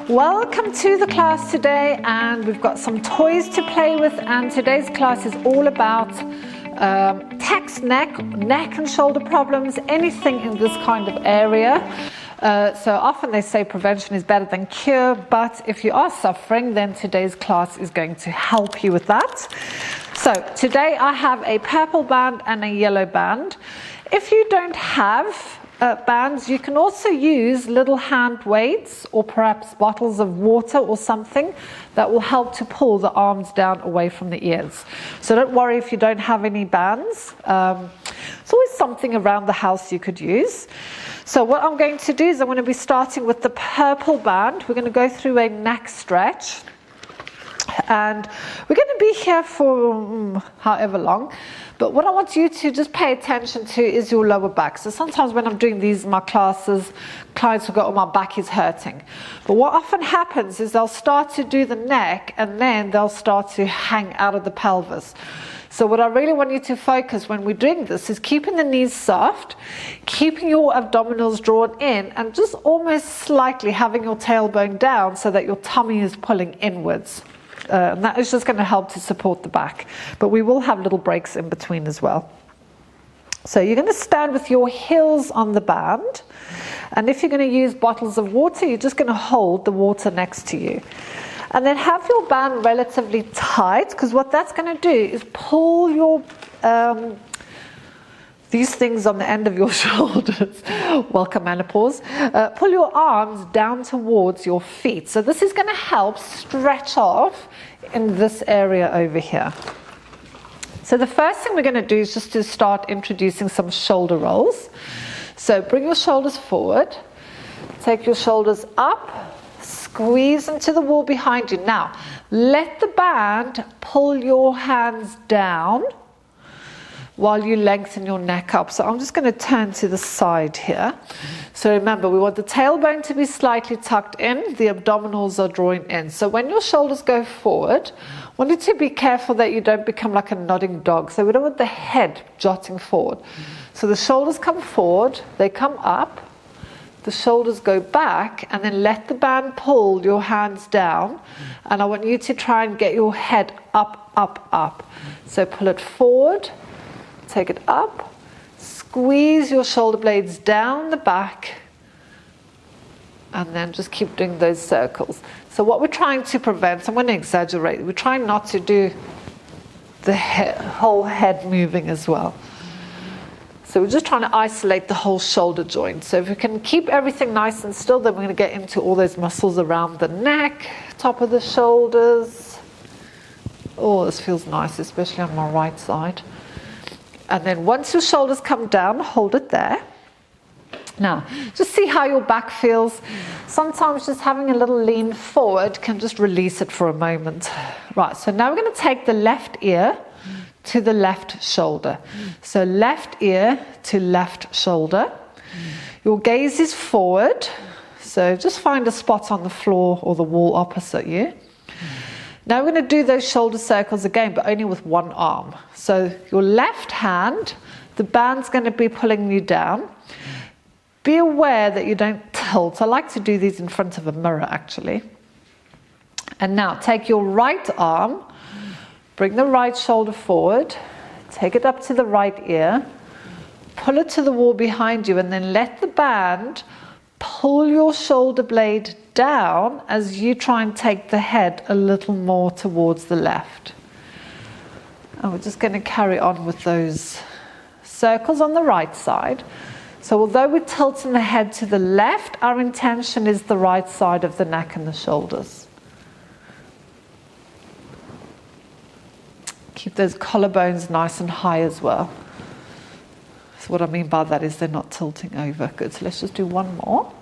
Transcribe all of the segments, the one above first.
Welcome to the class today, and we've got some toys to play with, and today's class is all about text neck and shoulder problems, anything in this kind of area. So often they say prevention is better than cure, but if you are suffering, then today's class is going to help you with that. So today I have a purple band and a yellow band. If you don't have bands, you can also use little hand weights or perhaps bottles of water or something that will help to pull the arms down away from the ears. So don't worry if you don't have any bands. It's always something around the house you could use. So what I'm going to do is I'm going to be starting with the purple band. We're going to go through a neck stretch. And we're going to be here for however long, but what I want you to just pay attention to is your lower back. So sometimes when I'm doing these in my classes, clients will go, oh, my back is hurting. But what often happens is they'll start to do the neck and then they'll start to hang out of the pelvis. So what I really want you to focus when we're doing this is keeping the knees soft, keeping your abdominals drawn in, and just almost slightly having your tailbone down so that your tummy is pulling inwards. And that is just going to help to support the back. But we will have little breaks in between as well. So you're going to stand with your heels on the band. And if you're going to use bottles of water, you're just going to hold the water next to you. And then have your band relatively tight, because what that's going to do is pull your these things on the end of your shoulders, welcome menopause, pull your arms down towards your feet. So this is going to help stretch off in this area over here. So the first thing we're going to do is just to start introducing some shoulder rolls. So bring your shoulders forward, take your shoulders up, squeeze into the wall behind you. Now, let the band pull your hands down while you lengthen your neck up. So I'm just going to turn to the side here. So remember, we want the tailbone to be slightly tucked in, the abdominals are drawing in. So when your shoulders go forward, I want you to be careful that you don't become like a nodding dog. So we don't want the head jutting forward. So the shoulders come forward, they come up, the shoulders go back, and then let the band pull your hands down. And I want you to try and get your head up, up, up. So pull it forward, take it up, squeeze your shoulder blades down the back, and then just keep doing those circles. So what we're trying to prevent, I'm going to exaggerate, we're trying not to do the whole head moving as well. So we're just trying to isolate the whole shoulder joint. So if we can keep everything nice and still, then we're going to get into all those muscles around the neck, top of the shoulders. Oh, this feels nice, especially on my right side. And then once your shoulders come down, hold it there. Now, just see how your back feels. Sometimes just having a little lean forward can just release it for a moment. Right, so now we're going to take the left ear to the left shoulder. So left ear to left shoulder. Your gaze is forward. So just find a spot on the floor or the wall opposite you. Now we're going to do those shoulder circles again, but only with one arm. So your left hand, the band's going to be pulling you down. Be aware that you don't tilt. I like to do these in front of a mirror, actually. And now take your right arm, bring the right shoulder forward, take it up to the right ear, pull it to the wall behind you, and then let the band pull your shoulder blade down as you try and take the head a little more towards the left. And we're just going to carry on with those circles on the right side. So although we're tilting the head to the left, our intention is the right side of the neck and the shoulders. Keep those collarbones nice and high as well. So what I mean by that is they're not tilting over. Good, so let's just do one more.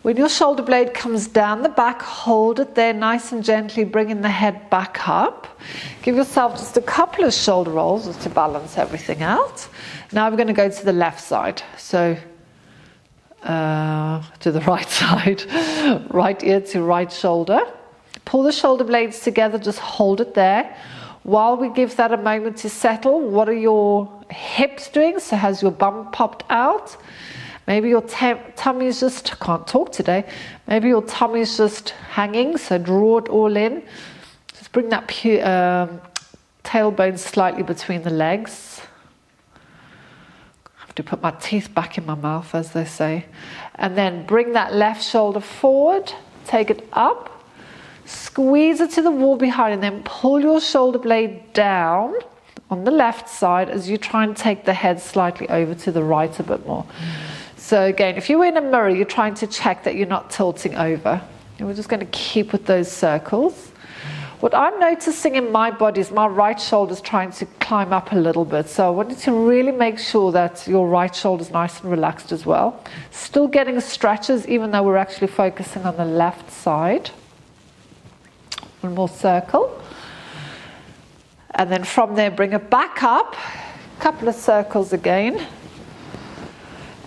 When your shoulder blade comes down the back, hold it there nice and gently, bringing the head back up. Give yourself just a couple of shoulder rolls just to balance everything out. Now we're going to go to the left side. So to the right side, right ear to right shoulder. Pull the shoulder blades together, just hold it there. While we give that a moment to settle, what are your hips doing? So has your bum popped out? Maybe your tummy is just, I can't talk today, maybe your tummy is just hanging, so draw it all in. Just bring that tailbone slightly between the legs. I have to put my teeth back in my mouth, as they say. And then bring that left shoulder forward, take it up. Squeeze it to the wall behind and then pull your shoulder blade down on the left side as you try and take the head slightly over to the right a bit more. So again, if you were in a mirror, you're trying to check that you're not tilting over. And we're just going to keep with those circles. What I'm noticing in my body is my right shoulder is trying to climb up a little bit. So I want you to really make sure that your right shoulder is nice and relaxed as well. Still getting stretches even though we're actually focusing on the left side. One more circle. And then from there, bring it back up. A couple of circles again.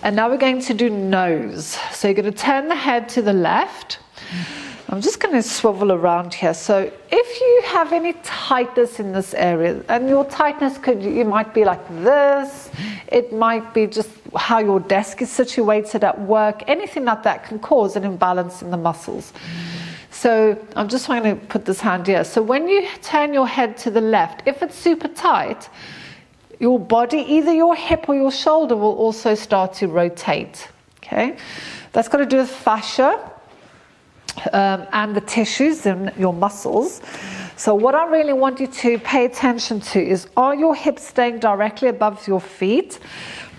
And now we're going to do nose. So you're going to turn the head to the left. I'm just going to swivel around here. So if you have any tightness in this area, and your tightness you might be like this, it might be just how your desk is situated at work, anything like that can cause an imbalance in the muscles. So I'm just going to put this hand here. So when you turn your head to the left, if it's super tight, your body, either your hip or your shoulder, will also start to rotate. Okay, that's got to do with fascia and the tissues in your muscles. So what I really want you to pay attention to is, are your hips staying directly above your feet?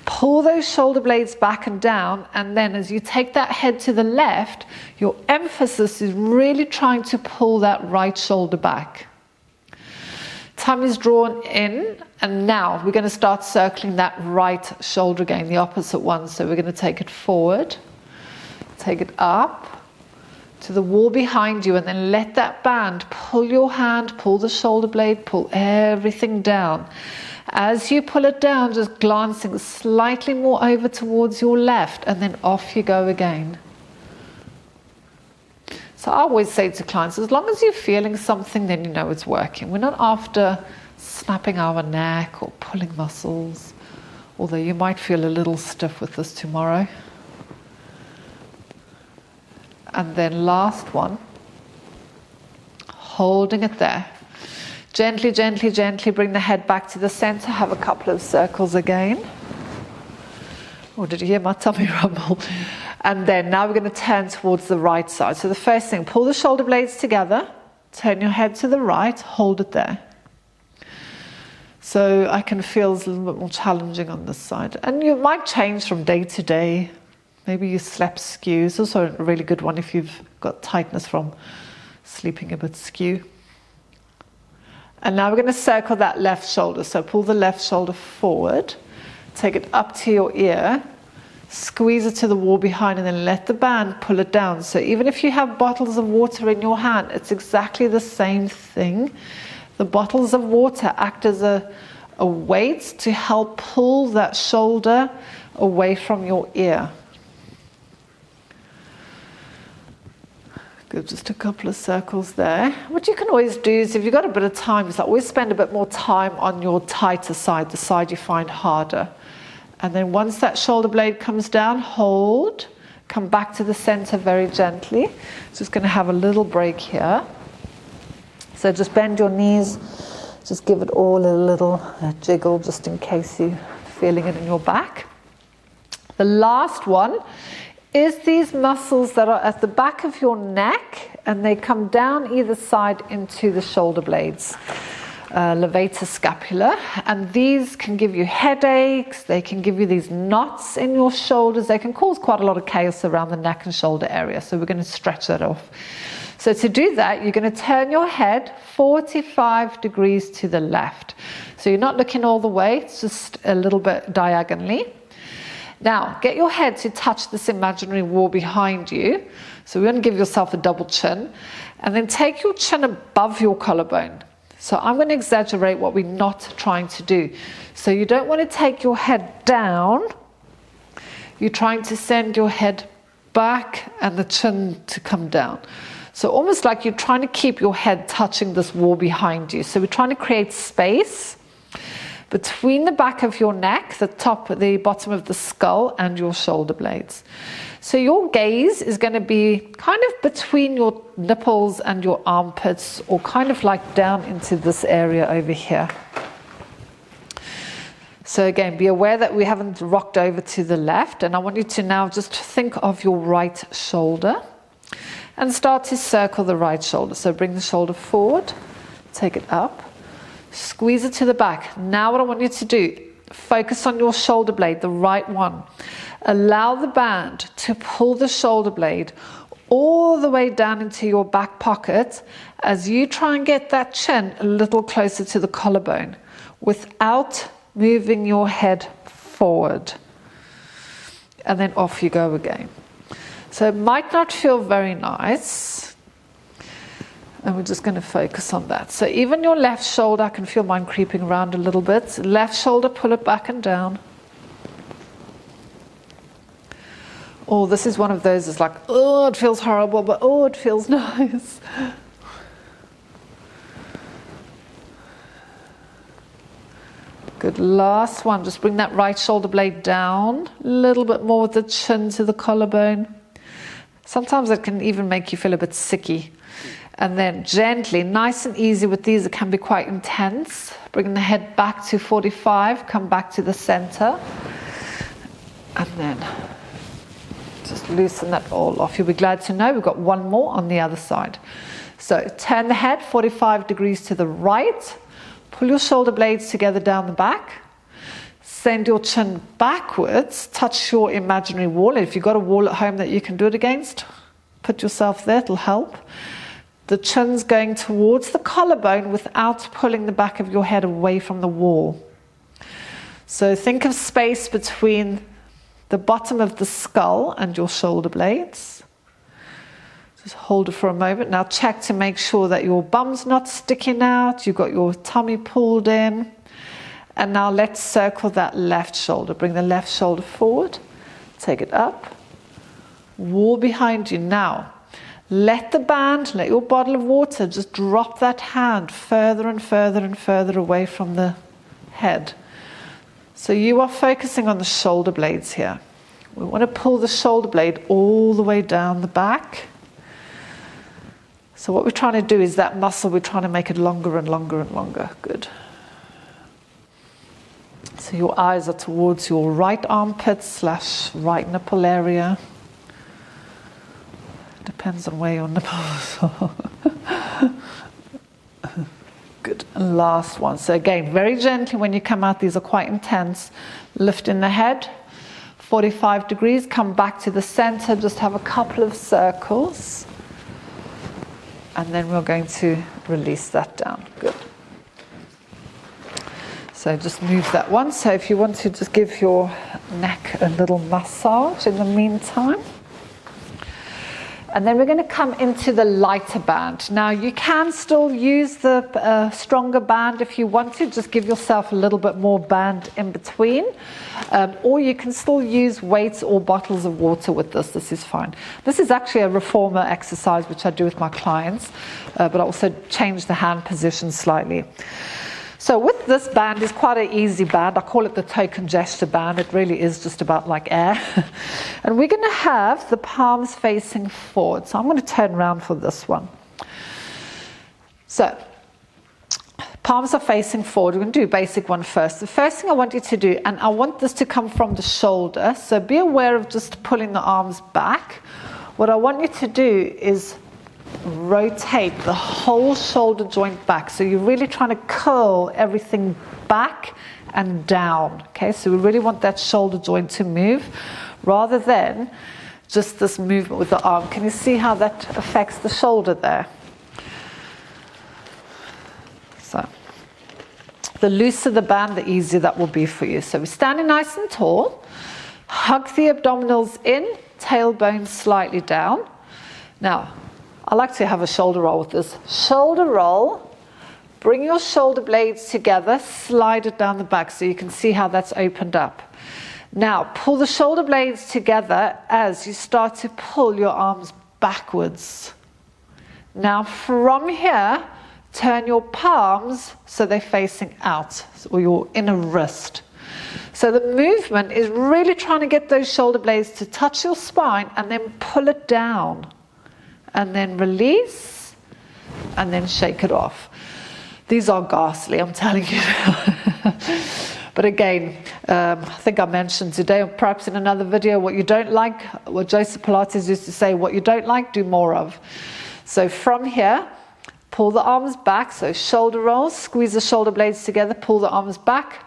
Pull those shoulder blades back and down, and then as you take that head to the left, your emphasis is really trying to pull that right shoulder back. Tummy's drawn in, and now we're going to start circling that right shoulder again, the opposite one. So we're going to take it forward, take it up to the wall behind you, and then let that band pull your hand, pull the shoulder blade, pull everything down. As you pull it down, just glancing slightly more over towards your left, and then off you go again. So I always say to clients, as long as you're feeling something, then you know it's working. We're not after snapping our neck or pulling muscles, although you might feel a little stiff with this tomorrow. And then last one, holding it there. Gently, gently, gently bring the head back to the center. Have a couple of circles again. Oh, did you hear my tummy rumble? And then now we're going to turn towards the right side. So the first thing, pull the shoulder blades together. Turn your head to the right. Hold it there. So I can feel it's a little bit more challenging on this side. And you might change from day to day. Maybe you slept skew. It's also a really good one if you've got tightness from sleeping a bit skew. And now we're going to circle that left shoulder. So pull the left shoulder forward, take it up to your ear, squeeze it to the wall behind, and then let the band pull it down. So even if you have bottles of water in your hand, it's exactly the same thing. The bottles of water act as a weight to help pull that shoulder away from your ear. Good, just a couple of circles there. What you can always do is, if you've got a bit of time, is like always spend a bit more time on your tighter side, the side you find harder. And then once that shoulder blade comes down, hold, come back to the center very gently. Just going to have a little break here. So just bend your knees, just give it all a little jiggle just in case you're feeling it in your back. The last one is these muscles that are at the back of your neck, and they come down either side into the shoulder blades, levator scapula, and these can give you headaches, they can give you these knots in your shoulders, they can cause quite a lot of chaos around the neck and shoulder area, so we're going to stretch that off. So to do that, you're going to turn your head 45 degrees to the left. So you're not looking all the way, it's just a little bit diagonally. Now, get your head to touch this imaginary wall behind you. So we're going to give yourself a double chin. And then take your chin above your collarbone. So I'm going to exaggerate what we're not trying to do. So you don't want to take your head down. You're trying to send your head back and the chin to come down. So almost like you're trying to keep your head touching this wall behind you. So we're trying to create space between the back of your neck, the bottom of the skull, and your shoulder blades. So your gaze is going to be kind of between your nipples and your armpits, or kind of like down into this area over here. So again, be aware that we haven't rocked over to the left, and I want you to now just think of your right shoulder and start to circle the right shoulder. So bring the shoulder forward, take it up, squeeze it to the back. Now what I want you to do, focus on your shoulder blade, the right one. Allow the band to pull the shoulder blade all the way down into your back pocket as you try and get that chin a little closer to the collarbone without moving your head forward. And then off you go again. So it might not feel very nice, and we're just going to focus on that. So even your left shoulder, I can feel mine creeping around a little bit. Left shoulder, pull it back and down. Oh, this is one of those, it's like, oh, it feels horrible, but oh, it feels nice. Good, last one. Just bring that right shoulder blade down a little bit more with the chin to the collarbone. Sometimes it can even make you feel a bit sicky. And then gently, nice and easy with these, it can be quite intense. Bring the head back to 45, come back to the center. And then just loosen that all off. You'll be glad to know we've got one more on the other side. So turn the head 45 degrees to the right. Pull your shoulder blades together down the back. Send your chin backwards. Touch your imaginary wall. If you've got a wall at home that you can do it against, put yourself there, it'll help. The chin's going towards the collarbone without pulling the back of your head away from the wall. So think of space between the bottom of the skull and your shoulder blades. Just hold it for a moment. Now check to make sure that your bum's not sticking out. You've got your tummy pulled in. And now let's circle that left shoulder. Bring the left shoulder forward. Take it up. Wall behind you. Now, let the band, let your bottle of water just drop that hand further and further and further away from the head. So you are focusing on the shoulder blades here. We want to pull the shoulder blade all the way down the back. So what we're trying to do is that muscle, we're trying to make it longer and longer and longer. Good. So your eyes are towards your right armpit / right nipple area. Depends on where your nipples are. Good. And last one. So again, very gently when you come out, these are quite intense. Lift in the head, 45 degrees, come back to the center, just have a couple of circles. And then we're going to release that down. Good. So just move that one. So if you want to just give your neck a little massage in the meantime. And then we're going to come into the lighter band. Now you can still use the stronger band if you want to. Just give yourself a little bit more band in between. Or you can still use weights or bottles of water with this. This is fine. This is actually a reformer exercise which I do with my clients. But I also change the hand position slightly. So with this band, is quite an easy band. I call it the token gesture band. It really is just about like air. And we're going to have the palms facing forward. So I'm going to turn around for this one. So palms are facing forward. We're going to do a basic one first. The first thing I want you to do, and I want this to come from the shoulder, so be aware of just pulling the arms back. What I want you to do is rotate the whole shoulder joint back. So you're really trying to curl everything back and down. Okay, so we really want that shoulder joint to move rather than just this movement with the arm. Can you see how that affects the shoulder there? So the looser the band, the easier that will be for you. So we're standing nice and tall. Hug the abdominals in, tailbone slightly down. Now, I like to have a shoulder roll with this. Shoulder roll, bring your shoulder blades together, slide it down the back so you can see how that's opened up. Now, pull the shoulder blades together as you start to pull your arms backwards. Now, from here, turn your palms so they're facing out, or your inner wrist. So the movement is really trying to get those shoulder blades to touch your spine and then pull it down. And then release, and then shake it off. These are ghastly, I'm telling you. But again, I think I mentioned today, or perhaps in another video, what you don't like, what Joseph Pilates used to say, what you don't like, do more of. So from here, pull the arms back, so shoulder rolls, squeeze the shoulder blades together, pull the arms back,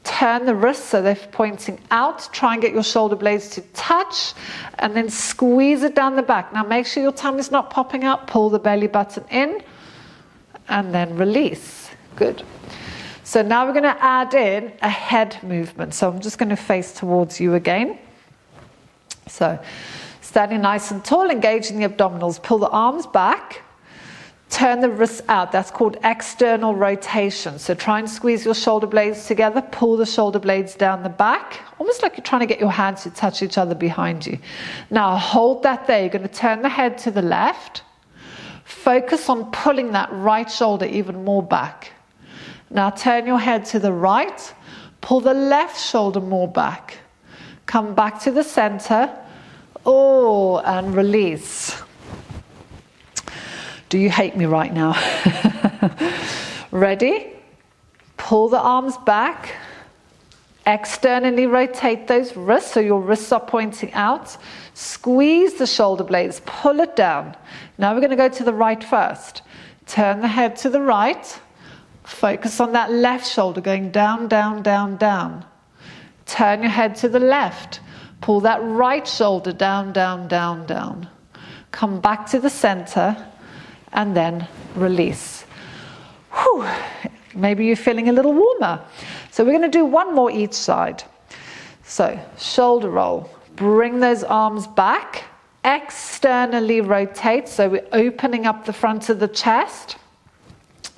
turn the wrists so they're pointing out, try and get your shoulder blades to touch, and then squeeze it down the back. Now make sure your tummy's not popping out, pull the belly button in, and then release. Good. So now we're going to add in a head movement. So I'm just going to face towards you again. So standing nice and tall, engaging the abdominals, pull the arms back, turn the wrists out. That's called external rotation. So try and squeeze your shoulder blades together, pull the shoulder blades down the back, almost like you're trying to get your hands to touch each other behind you. Now hold that there. You're going to turn the head to the left. Focus on pulling that right shoulder even more back. Now turn your head to the right, pull the left shoulder more back. Come back to the center, and release. Do you hate me right now? Ready? Pull the arms back, externally rotate those wrists so your wrists are pointing out. Squeeze the shoulder blades, pull it down. Now we're going to go to the right first. Turn the head to the right. Focus on that left shoulder going down, down, down, down. Turn your head to the left. Pull that right shoulder down, down, down, down. Come back to the center and then release. Whew. Maybe you're feeling a little warmer. So we're going to do one more each side. So shoulder roll. Bring those arms back. Externally rotate. So we're opening up the front of the chest.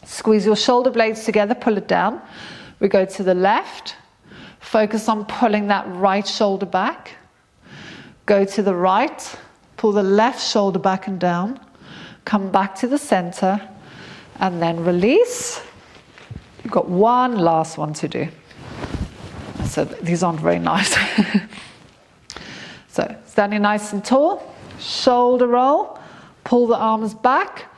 Squeeze your shoulder blades together, pull it down. We go to the left. Focus on pulling that right shoulder back. Go to the right. Pull the left shoulder back and down. Come back to the center. And then release. You've got one last one to do. So these aren't very nice. So standing nice and tall. Shoulder roll. Pull the arms back.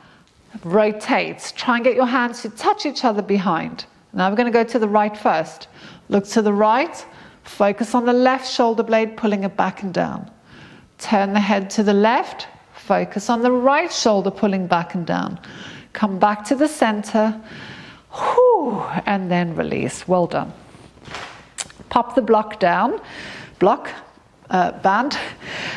Rotate. Try and get your hands to touch each other behind. Now we're going to go to the right first. Look to the right. Focus on the left shoulder blade, pulling it back and down. Turn the head to the left. Focus on the right shoulder, pulling back and down. Come back to the center. And then release. Well done. Pop the block down. Band.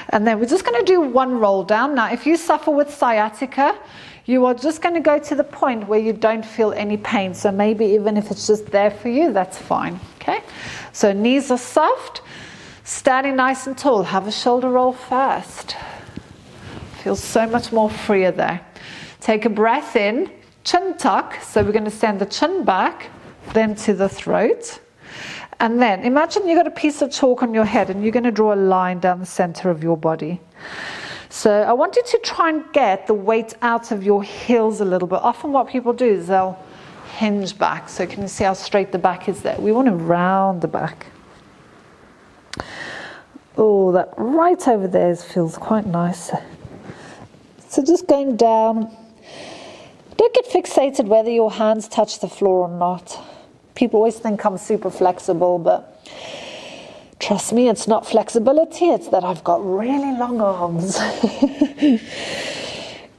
And then we're just going to do one roll down. Now if you suffer with sciatica, you are just going to go to the point where you don't feel any pain. So maybe even if it's just there for you, that's fine. Okay? So knees are soft. Standing nice and tall. Have a shoulder roll first. Feels so much more freer there. Take a breath in. Chin tuck. So we're going to send the chin back, then to the throat. And then imagine you've got a piece of chalk on your head and you're going to draw a line down the center of your body. So I want you to try and get the weight out of your heels a little bit. Often what people do is they'll hinge back. So can you see how straight the back is there? We want to round the back. Oh, that right over there feels quite nice. So just going down. Don't get fixated whether your hands touch the floor or not. People always think I'm super flexible, but trust me, it's not flexibility, it's that I've got really long arms.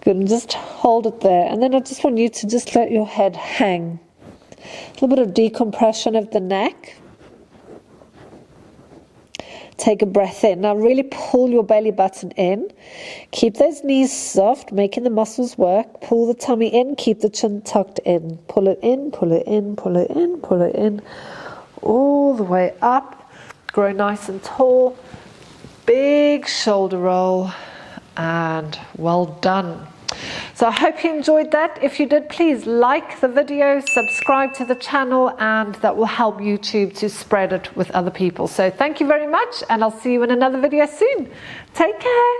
Good, and just hold it there. And then I just want you to just let your head hang. A little bit of decompression of the neck. Take a breath in. Now really pull your belly button in. Keep those knees soft, making the muscles work. Pull the tummy in, keep the chin tucked in. Pull it in, pull it in, pull it in, pull it in. All the way up. Grow nice and tall. Big shoulder roll. And well done. So I hope you enjoyed that. If you did, please like the video, subscribe to the channel, and that will help YouTube to spread it with other people. So thank you very much, and I'll see you in another video soon. Take care.